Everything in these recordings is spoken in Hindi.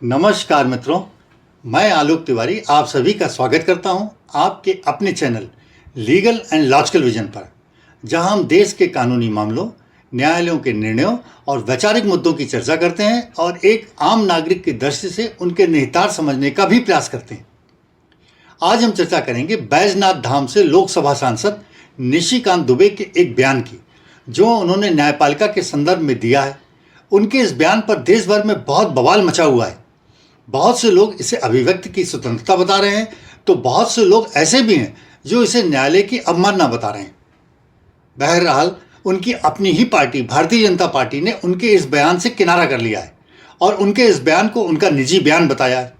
नमस्कार मित्रों, मैं आलोक तिवारी आप सभी का स्वागत करता हूं आपके अपने channel legal and logical vision पर, जहां हम देश के कानूनी मामलों, न्यायालयों के निर्णयों और वैचारिक मुद्दों की चर्चा करते हैं और एक आम नागरिक की दृष्टि से उनके निहितार्थ समझने का भी प्रयास करते हैं। आज हम चर्चा करेंगे बैजनाथ धाम से लोकसभा सांसद निशिकांत दुबे के एक बयान की, जो उन्होंने न्यायपालिका के संदर्भ में दिया है। उनके इस बयान पर देश भर में बहुत बवाल मचा हुआ है। बहुत से लोग इसे अभिव्यक्ति की स्वतंत्रता बता रहे हैं, तो बहुत से लोग ऐसे भी हैं जो इसे न्यायालय की अवमानना बता रहे हैं। बहरहाल उनकी अपनी ही पार्टी भारतीय जनता पार्टी ने उनके इस बयान से किनारा कर लिया है और उनके इस बयान को उनका निजी बयान बताया है।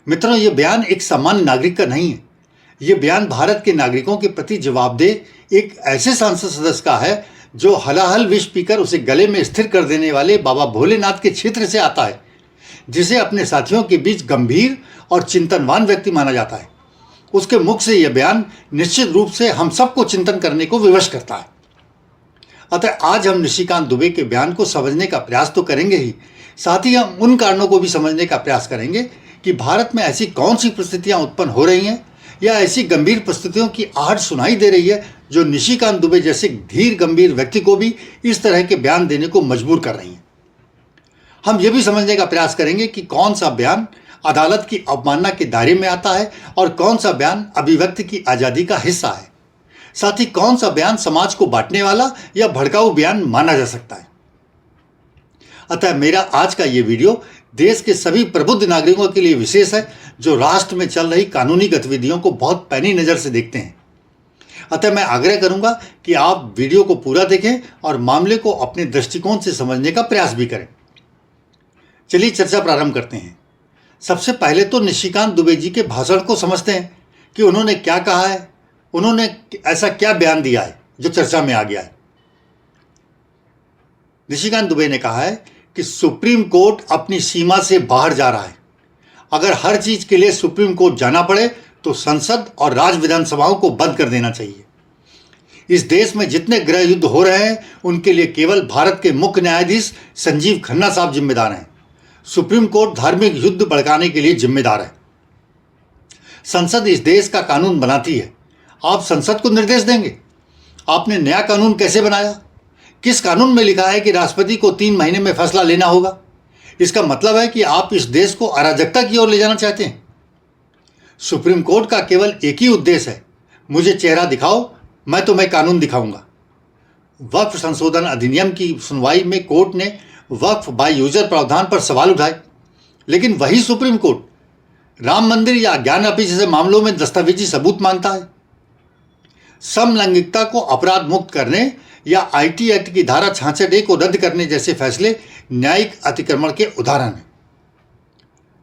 मित्रों, ये बयान एक सामान्य नागरिक का नहीं है। ये बयान भारत के नागरिकों के प्रति जवाबदेह एक ऐसे संसद सदस्य का है जो हलाहल विष पीकर उसे गले में स्थिर कर देने वाले बाबा भोलेनाथ के क्षेत्र से आता है, जिसे अपने साथियों के बीच गंभीर और चिंतनवान व्यक्ति माना जाता है। उसके मुख से यह बयान निश्चित रूप से हम सबको चिंतन करने को विवश करता है। अतः आज हम निशिकांत दुबे के बयान को समझने का प्रयास तो करेंगे ही, साथ ही हम उन कारणों को भी समझने का प्रयास करेंगे कि भारत में ऐसी कौन सी परिस्थितियां उत्पन्न हो रही हैं या ऐसी गंभीर परिस्थितियों की आहट सुनाई दे रही है जो निशिकांत दुबे जैसे धीर गंभीर व्यक्ति को भी इस तरह के बयान देने को मजबूर कर रही हैं। हम यह भी समझने का प्रयास करेंगे कि कौन सा बयान अदालत की अवमानना के दायरे में आता है और कौन सा बयान अभिव्यक्ति की आज़ादी का हिस्सा है। साथ ही कौन सा बयान समाज को बांटने वाला या भड़काऊ बयान माना जा सकता है। अतः मेरा आज का ये वीडियो देश के सभी प्रबुद्ध नागरिकों के लिए विशेष है, जो राष्ट्र में चल रही कानूनी गतिविधियों को बहुत पैनी नज़र से देखते हैं। अतः मैं आग्रह करूंगा कि आप वीडियो को पूरा देखें और मामले को अपने दृष्टिकोण से समझने का प्रयास भी करें। चलिए चर्चा प्रारंभ करते हैं। सबसे पहले तो निशिकांत दुबे जी के भाषण को समझते हैं कि उन्होंने क्या कहा है, उन्होंने ऐसा क्या बयान दिया है जो चर्चा में आ गया है। निशिकांत दुबे ने कहा है कि सुप्रीम कोर्ट अपनी सीमा से बाहर जा रहा है। अगर हर चीज के लिए सुप्रीम कोर्ट जाना पड़े तो संसद और राज्य विधानसभाओं को बंद कर देना चाहिए। इस देश में जितने गृह युद्ध हो रहे हैं उनके लिए केवल भारत के मुख्य न्यायाधीश संजीव खन्ना साहब जिम्मेदार हैं। सुप्रीम कोर्ट धार्मिक युद्ध भड़काने के लिए जिम्मेदार है। संसद इस देश का कानून बनाती है। आप संसद को निर्देश देंगे? आपने नया कानून कैसे बनाया? किस कानून में लिखा है कि राष्ट्रपति को 3 महीने में फैसला लेना होगा? इसका मतलब है कि आप इस देश को अराजकता की ओर ले जाना चाहते हैं। सुप्रीम कोर्ट का केवल एक ही उद्देश्य है, मुझे चेहरा दिखाओ, मैं तुम्हें कानून दिखाऊंगा। वक्फ संशोधन अधिनियम की सुनवाई में कोर्ट ने वक्फ बाय यूजर प्रावधान पर सवाल उठाए, लेकिन वही सुप्रीम कोर्ट राम मंदिर या ज्ञान अपील जैसे मामलों में दस्तावेजी सबूत मांगता है। समलैंगिकता को अपराध मुक्त करने या आईटी एक्ट की धारा 66A को रद्द करने जैसे फैसले न्यायिक अतिक्रमण के उदाहरण हैं।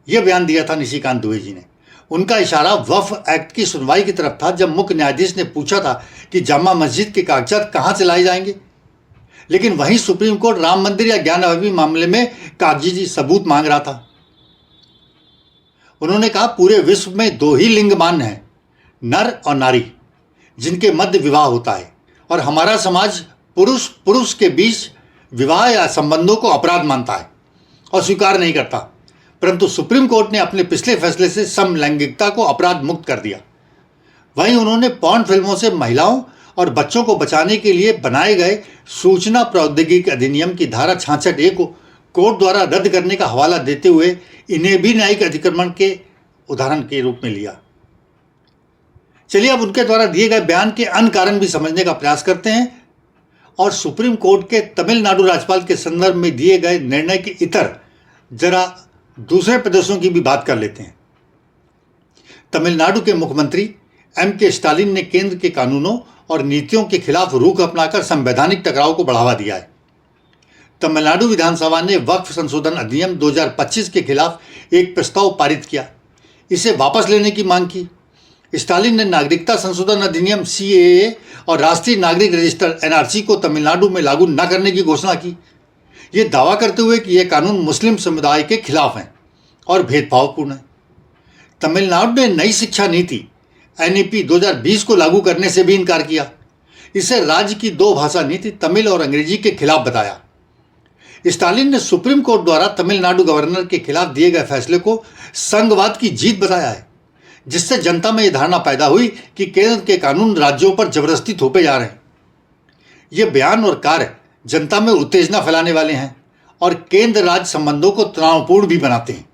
यह बयान दिया था निशिकांत दुबे जी ने। उनका इशारा वक्फ एक्ट की सुनवाई की तरफ था, जब मुख्य न्यायाधीश ने पूछा था कि जामा मस्जिद के कागजात कहां से लाए जाएंगे, लेकिन वहीं सुप्रीम कोर्ट राम मंदिर या ज्ञान अभी मामले में कागजी सबूत मांग रहा था। उन्होंने कहा पूरे विश्व में 2 ही लिंग मान्य हैं, नर और नारी, जिनके मध्य विवाह होता है, और हमारा समाज पुरुष पुरुष के बीच विवाह या संबंधों को अपराध मानता है और स्वीकार नहीं करता। परंतु सुप्रीम कोर्ट ने अपने पिछले फैसले से समलैंगिकता को अपराध मुक्त कर दिया। वहीं उन्होंने पॉर्न फिल्मों से महिलाओं और बच्चों को बचाने के लिए बनाए गए सूचना प्रौद्योगिकी अधिनियम की धारा 66A को कोर्ट द्वारा रद्द करने का हवाला देते हुए इन्हें भी न्यायिक अतिक्रमण के उदाहरण के रूप में लिया। चलिए अब उनके द्वारा दिए गए बयान के अन्य कारण भी समझने का प्रयास करते हैं और सुप्रीम कोर्ट के तमिलनाडु राज्यपाल के संदर्भ में दिए गए निर्णय के इतर जरा दूसरे प्रदेशों की भी बात कर लेते हैं। तमिलनाडु के मुख्यमंत्री M.K. स्टालिन ने केंद्र के कानूनों और नीतियों के खिलाफ रुख अपनाकर संवैधानिक टकराव को बढ़ावा दिया है। तमिलनाडु विधानसभा ने वक्फ संशोधन अधिनियम 2025 के खिलाफ एक प्रस्ताव पारित किया, इसे वापस लेने की मांग की। स्टालिन ने नागरिकता संशोधन अधिनियम CAA और राष्ट्रीय नागरिक रजिस्टर NRC को तमिलनाडु में लागू न करने की घोषणा की, ये दावा करते हुए कि यह कानून मुस्लिम समुदाय के खिलाफ हैं और भेदभावपूर्ण है। तमिलनाडु ने नई शिक्षा नीति NEP 2020 को लागू करने से भी इनकार किया। इसे राज्य की 2 भाषा नीति तमिल और अंग्रेजी के खिलाफ बताया। स्टालिन ने सुप्रीम कोर्ट द्वारा तमिलनाडु गवर्नर के खिलाफ दिए गए फैसले को संघवाद की जीत बताया है, जिससे जनता में यह धारणा पैदा हुई कि केंद्र के कानून राज्यों पर जबरदस्ती थोपे जा रहे हैं। ये बयान और कार्य जनता में उत्तेजना फैलाने वाले हैं और केंद्र राज्य संबंधों को तनावपूर्ण भी बनाते हैं।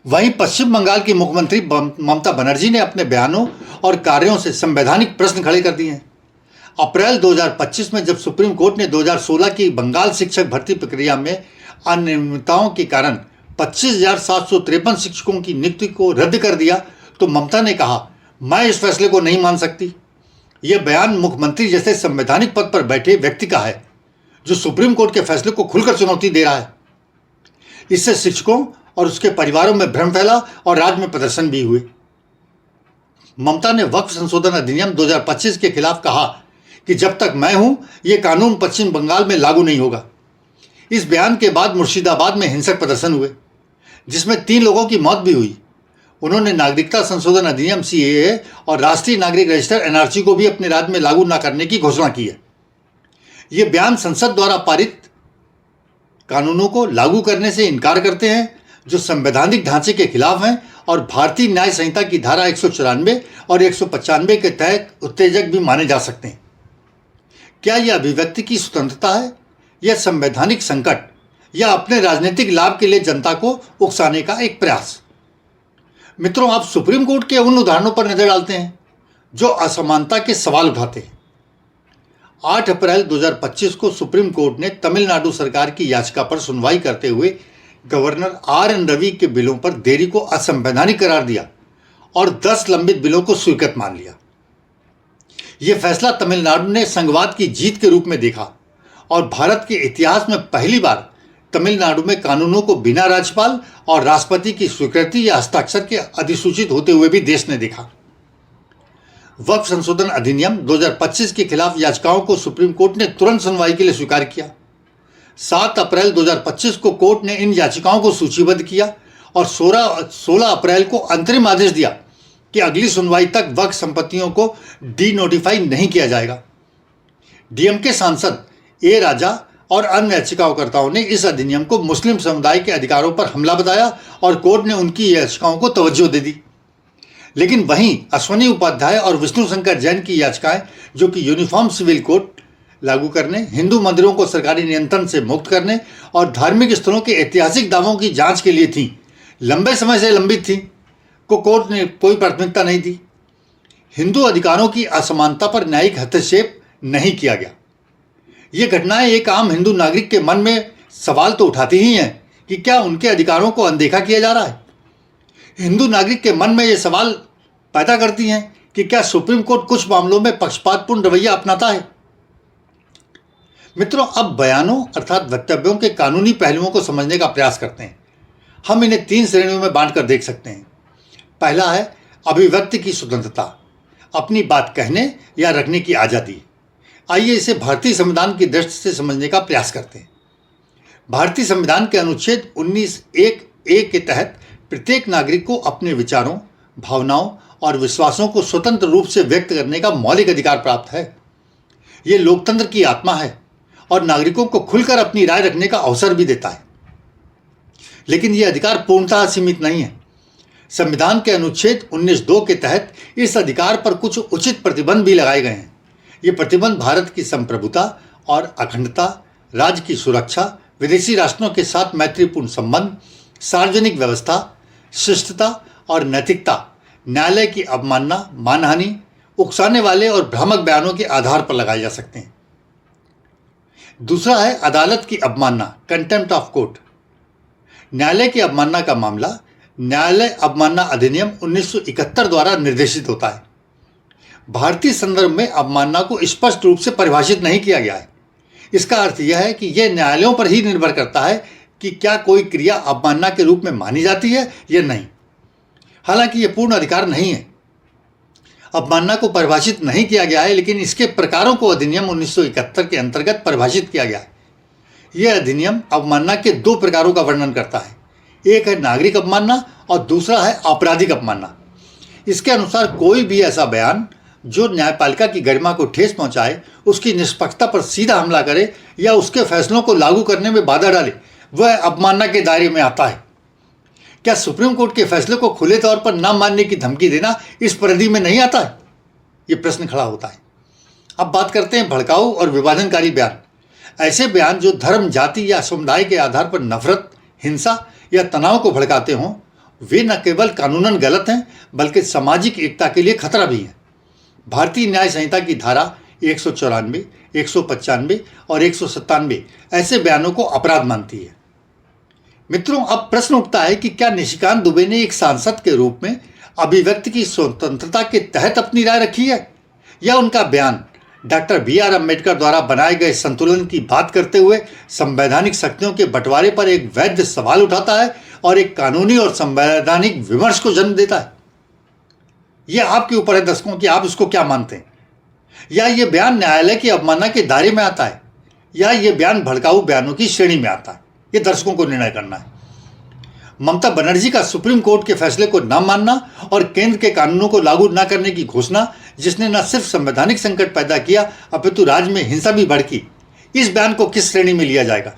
वहीं पश्चिम बंगाल की मुख्यमंत्री ममता बनर्जी ने अपने बयानों और कार्यों से संवैधानिक प्रश्न खड़े कर दिए हैं। अप्रैल 2025 में जब सुप्रीम कोर्ट ने 2016 की बंगाल शिक्षक भर्ती प्रक्रिया में अनियमितताओं के कारण 25,753 शिक्षकों की नियुक्ति को रद्द कर दिया, तो ममता ने कहा, मैं इस फैसले को नहीं मान सकती। यह बयान मुख्यमंत्री जैसे संवैधानिक पद पर बैठे व्यक्ति का है, जो सुप्रीम कोर्ट के फैसले को खुलकर चुनौती दे रहा है। इससे शिक्षकों और उसके परिवारों में भ्रम फैला और राज्य में प्रदर्शन भी हुए। ममता ने वक्फ संशोधन अधिनियम 2025 के खिलाफ कहा कि जब तक मैं हूं, यह कानून पश्चिम बंगाल में लागू नहीं होगा। इस बयान के बाद मुर्शिदाबाद में हिंसक प्रदर्शन हुए, जिसमें 3 लोगों की मौत भी हुई। उन्होंने नागरिकता संशोधन अधिनियम CAA और राष्ट्रीय नागरिक रजिस्टर NRC को भी अपने राज्य में लागू न करने की घोषणा की है। ये बयान संसद द्वारा पारित कानूनों को लागू करने से इनकार करते हैं, जो संवैधानिक ढांचे के खिलाफ हैं और भारतीय न्याय संहिता की धारा 194 और 195 के तहत उत्तेजक भी माने जा सकते हैं। क्या यह अभिव्यक्ति की स्वतंत्रता है, यह संवैधानिक संकट, या अपने राजनीतिक लाभ के लिए जनता को उकसाने का एक प्रयास? मित्रों, आप सुप्रीम कोर्ट के उन उदाहरणों पर नजर डालते हैं जो असमानता के सवाल उठाते हैं। 8 अप्रैल 2025 को सुप्रीम कोर्ट ने तमिलनाडु सरकार की याचिका पर सुनवाई करते हुए गवर्नर RN रवि के बिलों पर देरी को असंवैधानिक करार दिया और 10 लंबित बिलों को स्वीकृत मान लिया। यह फैसला तमिलनाडु ने संघवाद की जीत के रूप में देखा और भारत के इतिहास में पहली बार तमिलनाडु में कानूनों को बिना राज्यपाल और राष्ट्रपति की स्वीकृति या हस्ताक्षर के अधिसूचित होते हुए भी देश ने देखा। वक्फ संशोधन अधिनियम 2025 के खिलाफ याचिकाओं को सुप्रीम कोर्ट ने तुरंत सुनवाई के लिए स्वीकार किया। 7 अप्रैल 2025 को कोर्ट ने इन याचिकाओं को सूचीबद्ध किया और 16 अप्रैल को अंतरिम आदेश दिया कि अगली सुनवाई तक वक्फ संपत्तियों को डी-नोटिफाई नहीं किया जाएगा। DMK सांसद A राजा और अन्य याचिकाकर्ताओं ने इस अधिनियम को मुस्लिम समुदाय के अधिकारों पर हमला बताया और कोर्ट ने उनकी याचिकाओं को तवज्जो दे दी। लेकिन वहीं अश्वनी उपाध्याय और विष्णु शंकर जैन की याचिकाएं, जो कि यूनिफॉर्म सिविल कोड लागू करने, हिंदू मंदिरों को सरकारी नियंत्रण से मुक्त करने और धार्मिक स्थलों के ऐतिहासिक दावों की जांच के लिए थी, लंबे समय से लंबित थी, को कोर्ट ने कोई प्राथमिकता नहीं दी। हिंदू अधिकारों की असमानता पर न्यायिक हस्तक्षेप नहीं किया गया। ये घटनाएं एक आम हिंदू नागरिक के मन में सवाल तो उठाती ही हैं कि क्या उनके अधिकारों को अनदेखा किया जा रहा है। हिंदू नागरिक के मन में ये सवाल पैदा करती हैं कि क्या सुप्रीम कोर्ट कुछ मामलों में पक्षपातपूर्ण रवैया अपनाता है। मित्रों, अब बयानों अर्थात वक्तव्यों के कानूनी पहलुओं को समझने का प्रयास करते हैं। हम इन्हें 3 श्रेणियों में बांटकर देख सकते हैं। पहला है अभिव्यक्ति की स्वतंत्रता, अपनी बात कहने या रखने की आज़ादी। आइए इसे भारतीय संविधान की दृष्टि से समझने का प्रयास करते हैं। भारतीय संविधान के अनुच्छेद 19(1)(a) के तहत प्रत्येक नागरिक को अपने विचारों, भावनाओं और विश्वासों को स्वतंत्र रूप से व्यक्त करने का मौलिक अधिकार प्राप्त है। ये लोकतंत्र की आत्मा है और नागरिकों को खुलकर अपनी राय रखने का अवसर भी देता है। लेकिन यह अधिकार पूर्णतः सीमित नहीं है। संविधान के अनुच्छेद 19(2) के तहत इस अधिकार पर कुछ उचित प्रतिबंध भी लगाए गए हैं। ये प्रतिबंध भारत की संप्रभुता और अखंडता, राज्य की सुरक्षा, विदेशी राष्ट्रों के साथ मैत्रीपूर्ण संबंध, सार्वजनिक व्यवस्था, शिष्टता और नैतिकता, न्यायालय की अवमानना, मानहानि, उकसाने वाले और भ्रामक बयानों के आधार पर लगाए जा सकते हैं। दूसरा है अदालत की अवमानना, कंटेम्प्ट ऑफ कोर्ट। न्यायालय की अवमानना का मामला न्यायालय अवमानना अधिनियम 1971 द्वारा निर्देशित होता है। भारतीय संदर्भ में अवमानना को स्पष्ट रूप से परिभाषित नहीं किया गया है। इसका अर्थ यह है कि यह न्यायालयों पर ही निर्भर करता है कि क्या कोई क्रिया अवमानना के रूप में मानी जाती है या नहीं। हालांकि यह पूर्ण अधिकार नहीं है। अवमानना को परिभाषित नहीं किया गया है, लेकिन इसके प्रकारों को अधिनियम 1971 के अंतर्गत परिभाषित किया गया है। यह अधिनियम अवमानना के 2 प्रकारों का वर्णन करता है। एक है नागरिक अवमानना और दूसरा है आपराधिक अवमानना। इसके अनुसार कोई भी ऐसा बयान जो न्यायपालिका की गरिमा को ठेस पहुंचाए, उसकी निष्पक्षता पर सीधा हमला करे या उसके फैसलों को लागू करने में बाधा डाले, वह अवमानना के दायरे में आता है। क्या सुप्रीम कोर्ट के फैसले को खुले तौर पर न मानने की धमकी देना इस परिधि में नहीं आता है? ये प्रश्न खड़ा होता है। अब बात करते हैं भड़काऊ और विभाजनकारी बयान। ऐसे बयान जो धर्म, जाति या समुदाय के आधार पर नफरत, हिंसा या तनाव को भड़काते हों, वे न केवल कानूनन गलत हैं बल्कि सामाजिक एकता के लिए खतरा भी है। भारतीय न्याय संहिता की धारा 194, 195 और 197 ऐसे बयानों को अपराध मानती है। मित्रों, अब प्रश्न उठता है कि क्या निशिकांत दुबे ने एक सांसद के रूप में अभिव्यक्ति की स्वतंत्रता के तहत अपनी राय रखी है, या उनका बयान डॉक्टर BR अम्बेडकर द्वारा बनाए गए संतुलन की बात करते हुए संवैधानिक शक्तियों के बंटवारे पर एक वैध सवाल उठाता है और एक कानूनी और संवैधानिक विमर्श को जन्म देता है? यह आपके ऊपर है दर्शकों कि आप इसको क्या मानते हैं। या यह बयान न्यायालय की अवमानना के दायरे में आता है, या यह बयान भड़काऊ बयानों की श्रेणी में आता है? यह दर्शकों को निर्णय करना है। ममता बनर्जी का सुप्रीम कोर्ट के फैसले को न मानना और केंद्र के कानूनों को लागू न करने की घोषणा, जिसने न सिर्फ संवैधानिक संकट पैदा किया अपितु राज्य में हिंसा भी भड़की, इस बयान को किस श्रेणी में लिया जाएगा?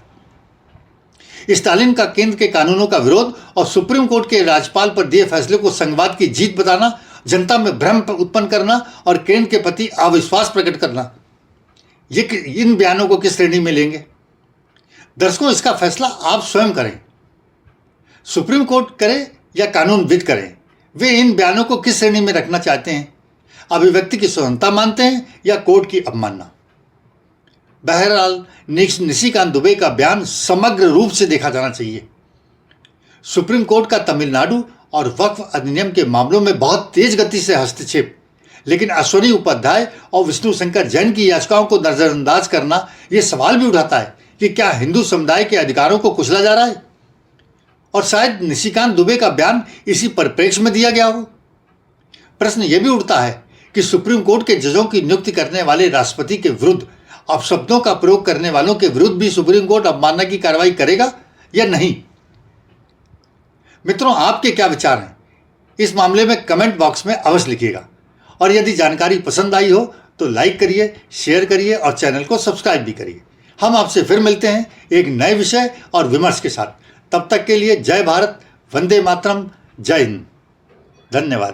स्टालिन का केंद्र के कानूनों का विरोध और सुप्रीम कोर्ट के राज्यपाल पर दिए फैसले को संघवाद की जीत बताना, जनता में भ्रम उत्पन्न करना और केंद्र के प्रति अविश्वास प्रकट करना, ये इन बयानों को किस श्रेणी में लेंगे? दर्शकों, इसका फैसला आप स्वयं करें। सुप्रीम कोर्ट करे या कानूनविद करें, वे इन बयानों को किस श्रेणी में रखना चाहते हैं? अभिव्यक्ति की स्वतंत्रता मानते हैं या कोर्ट की अवमानना? बहरहाल निशिकांत दुबे का बयान समग्र रूप से देखा जाना चाहिए। सुप्रीम कोर्ट का तमिलनाडु और वक्फ अधिनियम के मामलों में बहुत तेज गति से हस्तक्षेप, लेकिन अश्वनी उपाध्याय और विष्णु शंकर जैन की याचिकाओं को नजरअंदाज करना यह सवाल भी उठाता है कि क्या हिंदू समुदाय के अधिकारों को कुचला जा रहा है? और शायद निशिकांत दुबे का बयान इसी परिप्रेक्ष्य में दिया गया हो। प्रश्न यह भी उठता है कि सुप्रीम कोर्ट के जजों की नियुक्ति करने वाले राष्ट्रपति के विरुद्ध अपशब्दों का प्रयोग करने वालों के विरुद्ध भी सुप्रीम कोर्ट अवमानना की कार्रवाई करेगा या नहीं? मित्रों, आपके क्या विचार हैं इस मामले में? कमेंट बॉक्स में अवश्य लिखिएगा। और यदि जानकारी पसंद आई हो तो लाइक करिए, शेयर करिए और चैनल को सब्सक्राइब भी करिए। हम आपसे फिर मिलते हैं एक नए विषय और विमर्श के साथ। तब तक के लिए जय भारत, वंदे मातरम, जय हिंद, धन्यवाद।